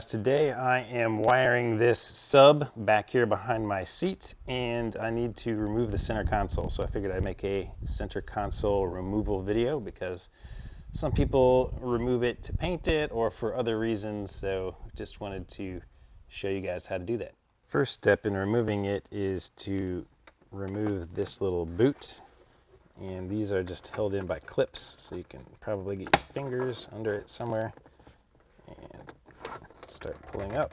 guys, today I am wiring this sub back here behind my seat, and I need to remove the center console. So I figured I'd make a center console removal video because some people remove it to paint it or for other reasons, so just wanted to show you guys how to do that. First step in removing it is to remove this little boot, and these are just held in by clips, so you can probably get your fingers under it somewhere and start pulling up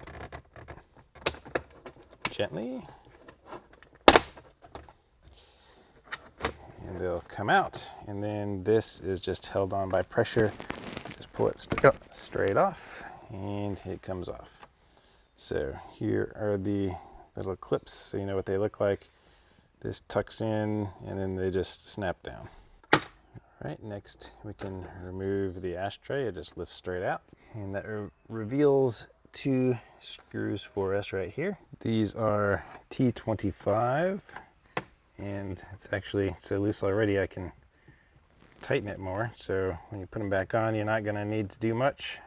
gently, and they'll come out. And then this is just held on by pressure. Just pull it straight off and it comes off. So here are the little clips, so you know what they look like. This tucks in and then they just snap down. All right, next we can remove the ashtray. It just lifts straight out, and that reveals two screws for us right here. These are T25, and it's actually so loose already I can tighten it more. So when you put them back on, you're not going to need to do much.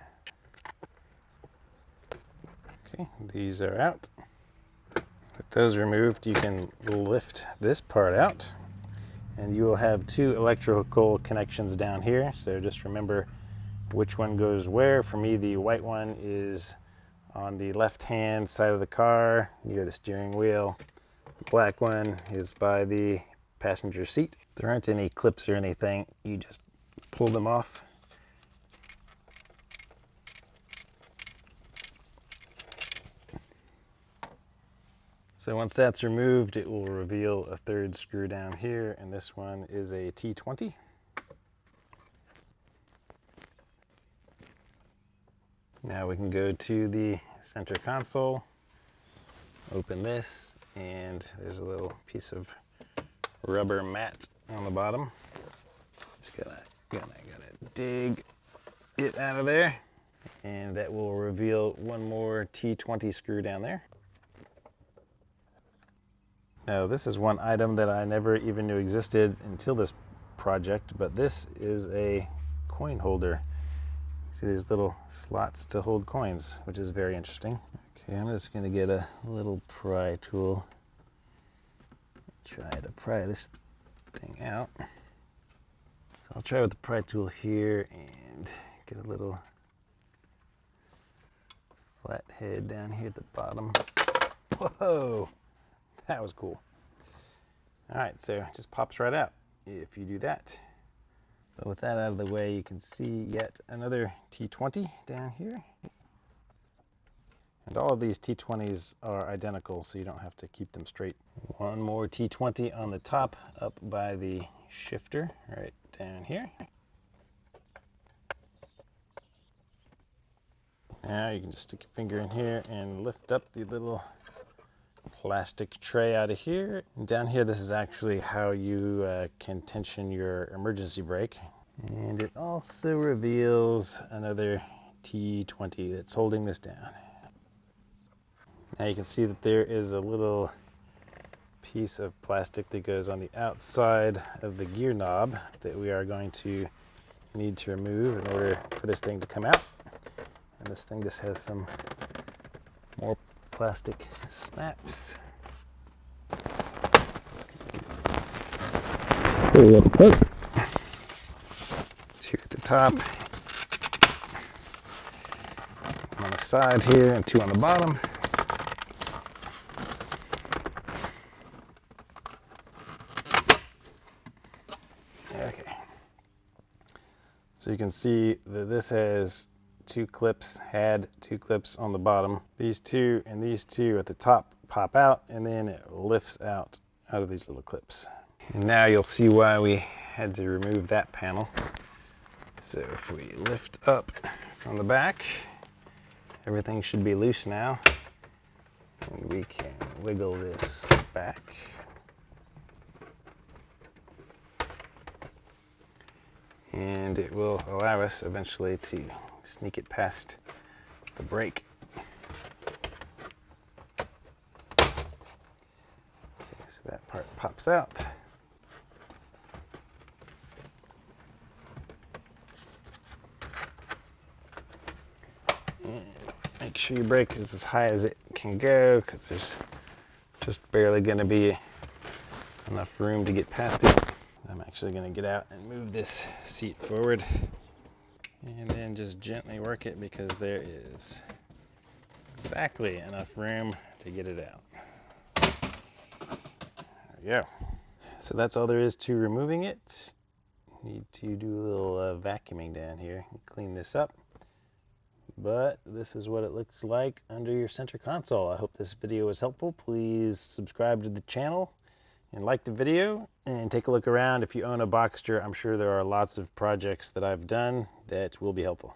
Okay, these are out. With those removed, you can lift this part out, and you will have two electrical connections down here. So just remember which one goes where. For me, the white one is on the left-hand side of the car near the steering wheel. The black one is by the passenger seat. There aren't any clips or anything. You just pull them off. So once that's removed, it will reveal a third screw down here, and this one is a T20. Now we can go to the center console, open this, and there's a little piece of rubber mat on the bottom. Just gotta dig it out of there, and that will reveal one more T20 screw down there. Now this is one item that I never even knew existed until this project, but this is a coin holder. See, there's little slots to hold coins, which is very interesting. Okay, I'm just going to get a little pry tool. Try to pry this thing out. So I'll try with the pry tool here and get a little flat head down here at the bottom. Whoa! That was cool. Alright, so it just pops right out if you do that. But with that out of the way, you can see yet another T20 down here. And all of these T20s are identical, so you don't have to keep them straight. One more T20 on the top, up by the shifter, right down here. Now you can just stick your finger in here and lift up the little plastic tray out of here. And down here, this is actually how you can tension your emergency brake. And it also reveals another T20 that's holding this down. Now you can see that there is a little piece of plastic that goes on the outside of the gear knob that we are going to need to remove in order for this thing to come out. And this thing just has some more plastic snaps. Pull up close. Two at the top, on the side here, and two on the bottom. Okay. So you can see that this has had two clips on the bottom. These two and these two at the top pop out, and then it lifts out of these little clips. And now you'll see why we had to remove that panel. So if we lift up from the back, everything should be loose now, and we can wiggle this back. And it will allow us eventually to sneak it past the brake. Okay, so that part pops out. sure your brake is as high as it can go, because there's just barely going to be enough room to get past it. I'm actually going to get out and move this seat forward and then just gently work it, because there is exactly enough room to get it out. There we go. So that's all there is to removing it. Need to do a little vacuuming down here and clean this up. But this is what it looks like under your center console. I hope this video was helpful. Please subscribe to the channel and like the video, and take a look around. If you own a Boxster, I'm sure there are lots of projects that I've done that will be helpful.